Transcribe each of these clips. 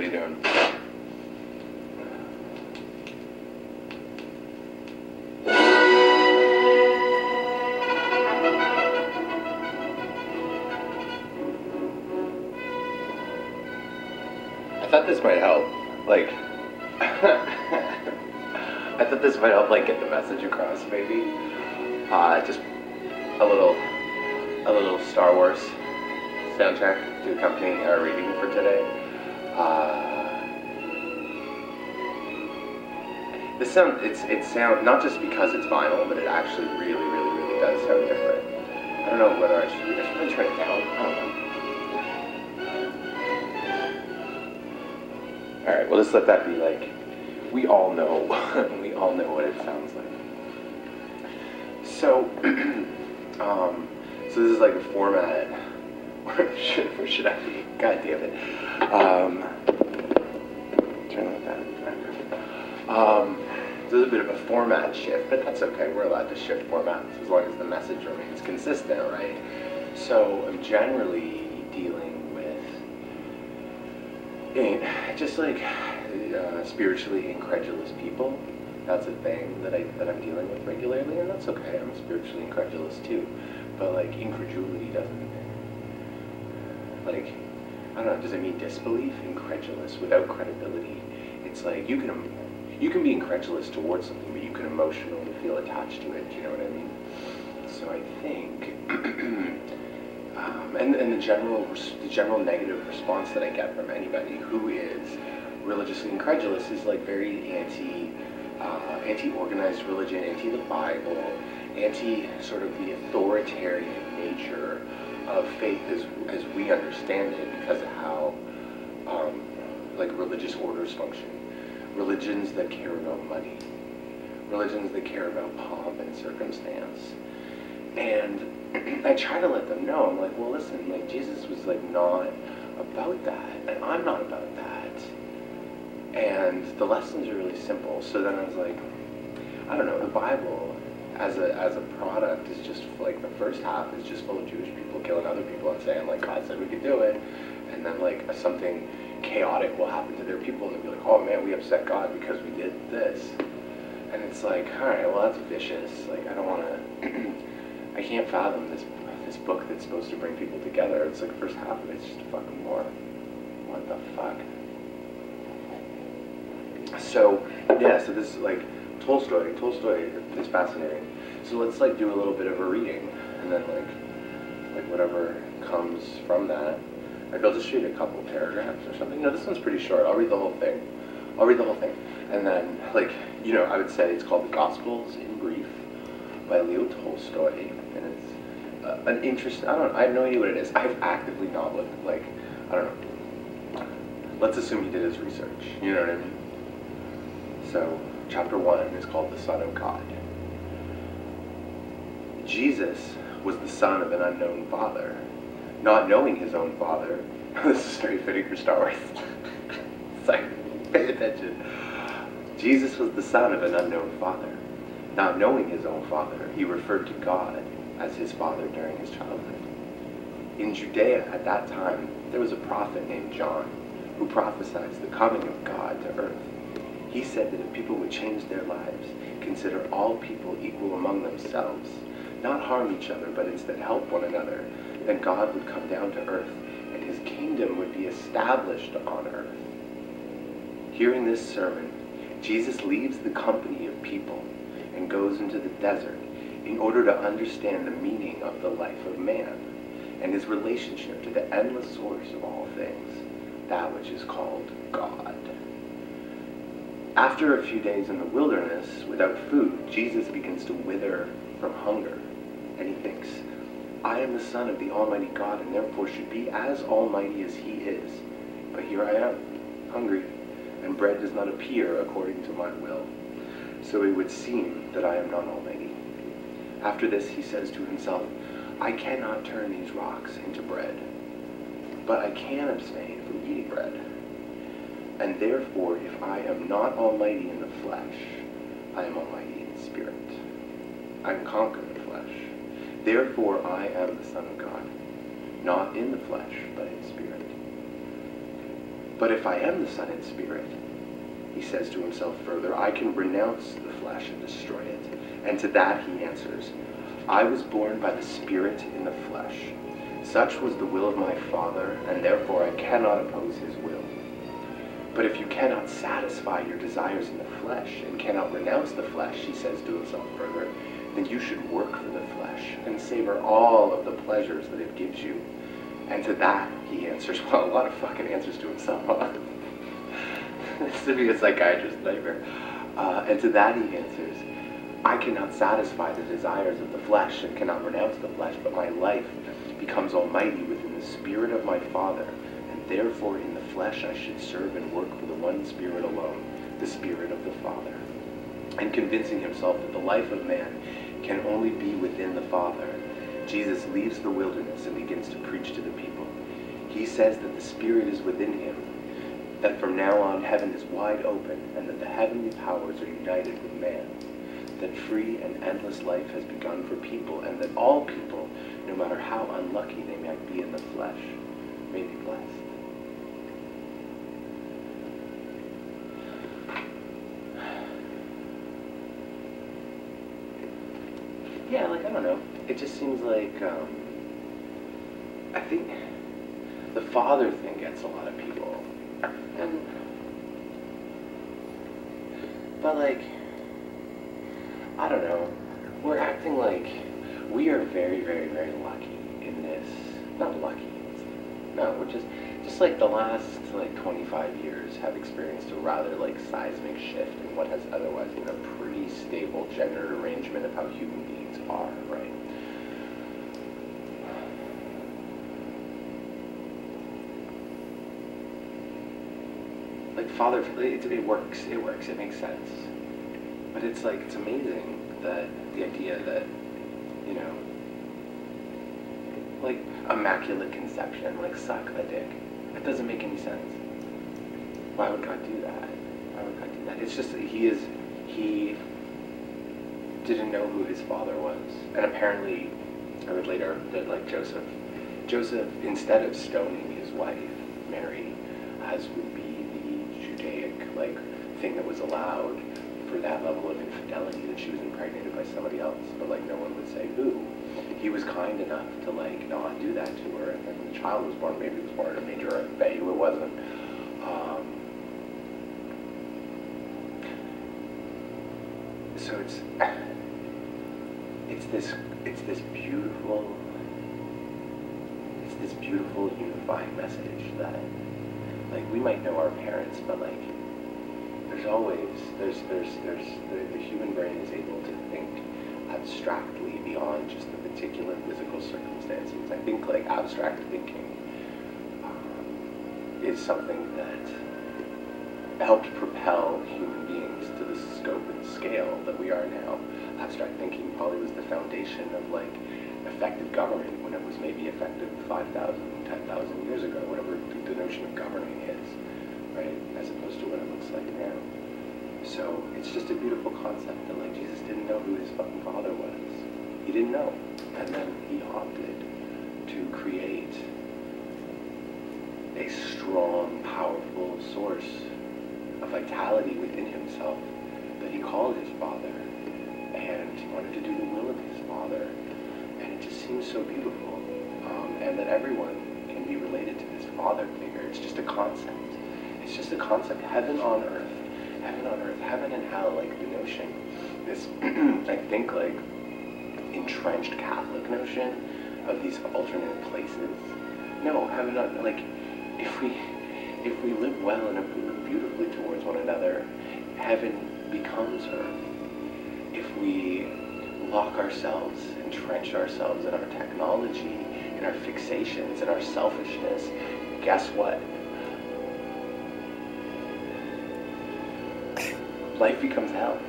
are you doing? I thought this might help. Like, I thought this might help, like, get the message across, maybe. Just a little Star Wars soundtrack to accompany our reading for today. It sound not just because it's vinyl, but it actually really does sound different. I don't know whether I should probably turn it down. I don't know. All right, we'll just let that be like. We all know. We all know what it sounds like. So, so this is like a format. Where should I be? God damn it. Turn that down. So there's a bit of a format shift, but that's okay. We're allowed to shift formats as long as the message remains consistent, right? So I'm generally dealing with just like spiritually incredulous people. That's a thing that I'm dealing with regularly, and that's okay. I'm spiritually incredulous too, but like incredulity doesn't. Like, I don't know. Does it mean disbelief? Incredulous without credibility. It's like you can be incredulous towards something, but you can emotionally feel attached to it. Do you know what I mean? So I think, and the general negative response that I get from anybody who is religiously incredulous is like very anti-organized religion, anti the Bible, anti sort of the authoritarian nature of faith as we understand it, because of how like religious orders function. Religions that care about money, religions that care about pomp and circumstance. And I try to let them know, I'm like, well, listen, like Jesus was like not about that, and I'm not about that. And the lessons are really simple. So then I was like, I don't know, the Bible as a product is just like, the first half is just full of Jewish people killing other people and saying like, God said we could do it, and then like something chaotic will happen to their people and they'll be like, oh man, we upset God because we did this. And it's like, all right, well, that's vicious. Like, I don't want to I can't fathom this book that's supposed to bring people together. It's like the first half of it's just a fucking war. What the fuck? So yeah, so this is like Tolstoy is fascinating. So let's like do a little bit of a reading, and then like whatever comes from that. Like, I'll just read a couple paragraphs or something. No, this one's pretty short. I'll read the whole thing. And then, like, you know, I would say it's called The Gospels in Brief by Leo Tolstoy. And it's an interest. I have no idea what it is. I've actively not looked, like, I don't know. Let's assume he did his research. You know what I mean? So, chapter 1 is called The Son of God. Jesus was the son of an unknown father. Not knowing his own father. This is very fitting for Star Wars. It's like, pay attention. Jesus was the son of an unknown father. Not knowing his own father, he referred to God as his father during his childhood. In Judea at that time, there was a prophet named John who prophesied the coming of God to earth. He said that if people would change their lives, consider all people equal among themselves, not harm each other, but instead help one another, then God would come down to earth, and his kingdom would be established on earth. Hearing this sermon, Jesus leaves the company of people and goes into the desert in order to understand the meaning of the life of man and his relationship to the endless source of all things, that which is called God. After a few days in the wilderness without food, Jesus begins to wither from hunger, and he thinks, I am the Son of the Almighty God, and therefore should be as almighty as he is. But here I am, hungry, and bread does not appear according to my will. So it would seem that I am not almighty. After this he says to himself, I cannot turn these rocks into bread, but I can abstain from eating bread. And therefore, if I am not almighty in the flesh, I am almighty in spirit. I can conquer the flesh. Therefore, I am the Son of God, not in the flesh, but in spirit. But if I am the Son in spirit, he says to himself further, I can renounce the flesh and destroy it. And to that he answers, I was born by the Spirit in the flesh. Such was the will of my Father, and therefore I cannot oppose his will. But if you cannot satisfy your desires in the flesh, and cannot renounce the flesh, he says to himself further, then you should work for the flesh, and savor all of the pleasures that it gives you. And to that he answers, well, a lot of fucking answers to himself, huh? This would be a psychiatrist's nightmare. And to that he answers, I cannot satisfy the desires of the flesh and cannot renounce the flesh, but my life becomes almighty within the Spirit of my Father, and therefore in the flesh I should serve and work for the one Spirit alone, the Spirit of the Father. And convincing himself that the life of man can only be within the Father, Jesus leaves the wilderness and begins to preach to the people. He says that the Spirit is within him, that from now on heaven is wide open, and that the heavenly powers are united with man, that free and endless life has begun for people, and that all people, no matter how unlucky they might be in the flesh, may be blessed. Yeah, like, I don't know. It just seems like, I think the father thing gets a lot of people. But like, I don't know. We're acting like we are very, very, very lucky in this. Not lucky. No, we're just like the last like 25 years have experienced a rather like seismic shift in what has otherwise been a pretty stable gender arrangement of how human beings are, right? Like father, it works, it makes sense. But it's like, it's amazing that the idea that, you know, like immaculate conception, like suck a dick. It doesn't make any sense. Why would God do that? Why would God do that? It's just that he didn't know who his father was. And apparently, I read later that like Joseph, instead of stoning his wife, Mary, as would be the Judaic like thing that was allowed for that level of infidelity, that she was impregnated by somebody else, but like no one would say who. He was kind enough to like not do that to her, and then when the child was born, maybe it was born in a manger, I bet you it wasn't. So it's this beautiful unifying message that like we might know our parents, but like there's always the human brain is able to think abstractly beyond just the particular physical circumstances. I think like abstract thinking is something that helped propel human beings to the scope and scale that we are now. Abstract thinking probably was the foundation of like effective government when it was maybe effective 5,000, 10,000 years ago, whatever the notion of governing is, right? As opposed to what it looks like now. So it's just a beautiful concept that like Jesus didn't know who his fucking father was. He didn't know. And then he opted to create a strong, powerful source of vitality within himself that he called his father. And he wanted to do the will of his father. And it just seems so beautiful. And that everyone can be related to this father figure. It's just a concept. It's just a concept. Heaven on earth. Heaven on earth. Heaven and hell, like the notion. This, I think, like, entrenched Catholic notion of these alternate places. No, heaven on, like, if we live well and if we live beautifully towards one another, heaven becomes earth. If we lock ourselves, entrench ourselves in our technology, in our fixations, in our selfishness, guess what? Life becomes hell.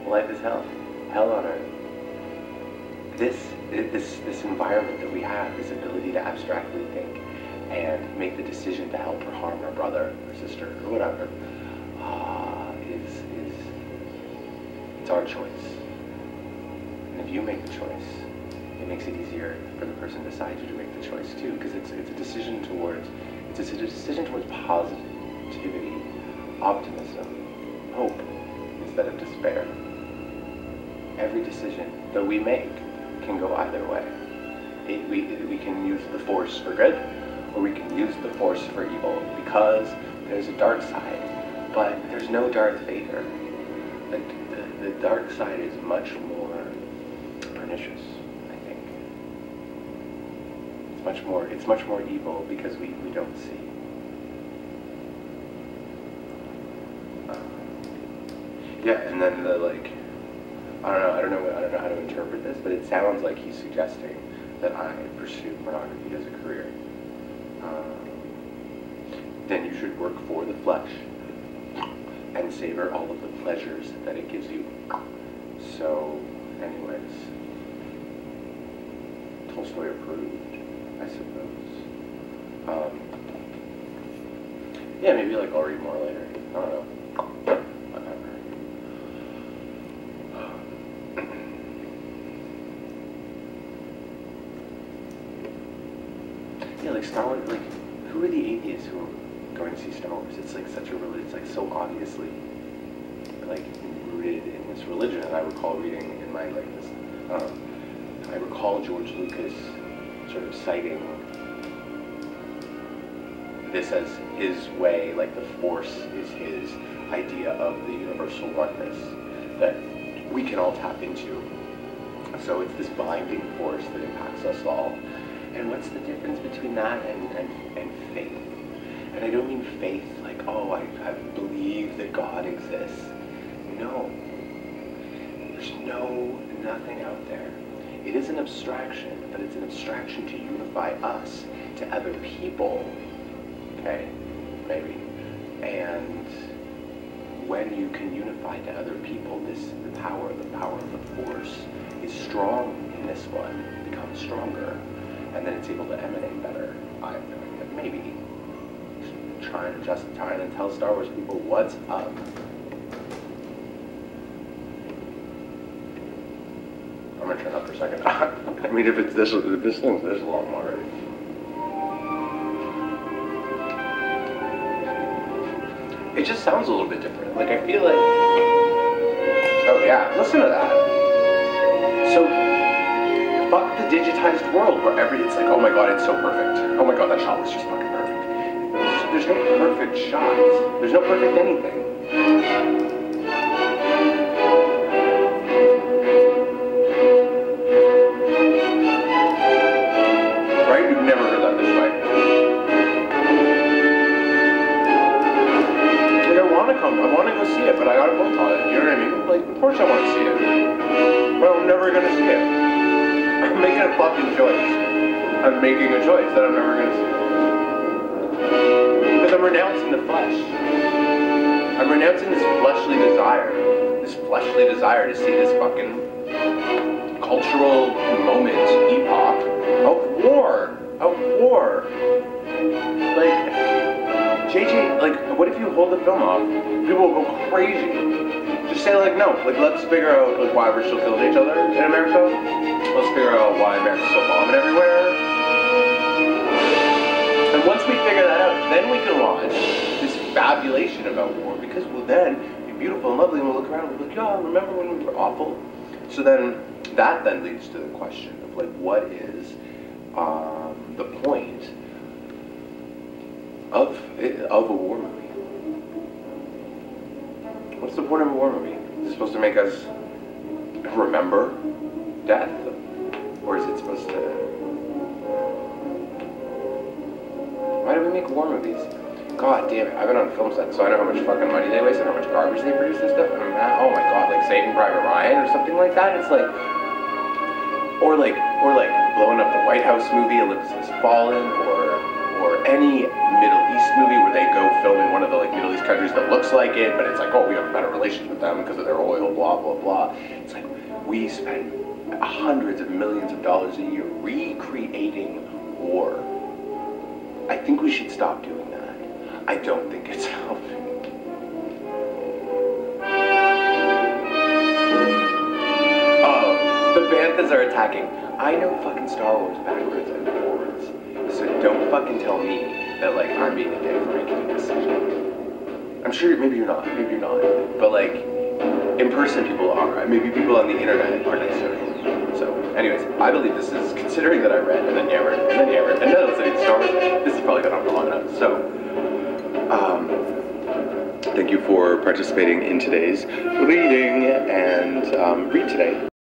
Life is hell. Hell on earth. This environment that we have, this ability to abstractly think and make the decision to help or harm our brother or sister or whatever, it's our choice. And if you make the choice, it makes it easier for the person beside you to make the choice too, because it's a decision towards positive. positivity, optimism, hope, instead of despair. Every decision that we make can go either way. We can use the force for good, or we can use the force for evil, because there's a dark side, but there's no Darth Vader. The dark side is much more pernicious, I think. It's much more evil because we don't see. Yeah, and then the I don't know how to interpret this, but it sounds like he's suggesting that I pursue pornography as a career. Then you should work for the flesh and savor all of the pleasures that it gives you. So, anyways, Tolstoy approved, I suppose. Yeah, maybe like I'll read more later. I don't know. Yeah, like Star Wars, like, who are the atheists who are going to see Star Wars? It's like such a religion, it's like so obviously, like, rooted in this religion. And I recall reading in my, like, this, I recall George Lucas sort of citing this as his way, like the Force is his idea of the universal oneness that we can all tap into. So it's this binding force that impacts us all. And what's the difference between that and faith? And I don't mean faith like, oh, I believe that God exists. No. There's nothing out there. It is an abstraction, but it's an abstraction to unify us to other people. Okay? Maybe. And when you can unify to other people, the power of the Force is strong in this one. It becomes stronger. And then it's able to emanate better. I have no idea. Maybe. Trying to tell Star Wars people what's up. I'm gonna turn up for a second. I mean, if it's this thing's this long already. It just sounds a little bit different. Like, I feel like... Oh yeah, listen to that. So, fuck the digitized world where it's like, oh my god, it's so perfect. Oh my god, that shot was just fucking perfect. There's no perfect shots. There's no perfect anything. Right? You've never heard that this way. Like, I want to go see it, but I gotta vote on it. You know what I mean? Like, of course I want to see it. But I'm never gonna see it. I'm making a fucking choice. I'm making a choice that I'm never gonna see. Because I'm renouncing the flesh. I'm renouncing this fleshly desire to see this fucking cultural moment, epoch of war. Like, JJ, like, what if you hold the film off? People will go crazy. Just say, like, no, like, let's figure out, like, why we're still killing each other in America. Let's figure out why America's still bombing everywhere. And once we figure that out, then we can launch this fabulation about war, because we'll then be beautiful and lovely, and we'll look around and we'll be like, yeah, remember when we were awful? So then, that then leads to the question of, like, what is the point of a war movie? What's the point of a war movie? Is it supposed to make us remember death? Or is it supposed to... Why do we make war movies? God damn it, I've been on film sets, so I know how much fucking money they waste and how much garbage they produce and stuff. And oh my god, like Saving Private Ryan or something like that. It's like... Or like blowing up the White House movie, Olympus Has Fallen, or any Middle East movie where they go film in one of the like Middle East countries that looks like it, but it's like, oh, we have better relations with them because of their oil, blah, blah, blah. It's like, we spend hundreds of millions of dollars a year recreating war. I think we should stop doing that. I don't think it's helping. Oh, the Banthas are attacking. I know fucking Star Wars backwards and forwards. So don't fucking tell me that, like, I'm being a dick for making a decision. sure maybe you're not, but like in person people are. Maybe people on the internet are nicer. So, anyways, I believe this is, considering that I read and then yammered and then yammered and then listening to Star Wars, this has probably gone on for long enough. So, thank you for participating in today's reading, and read today.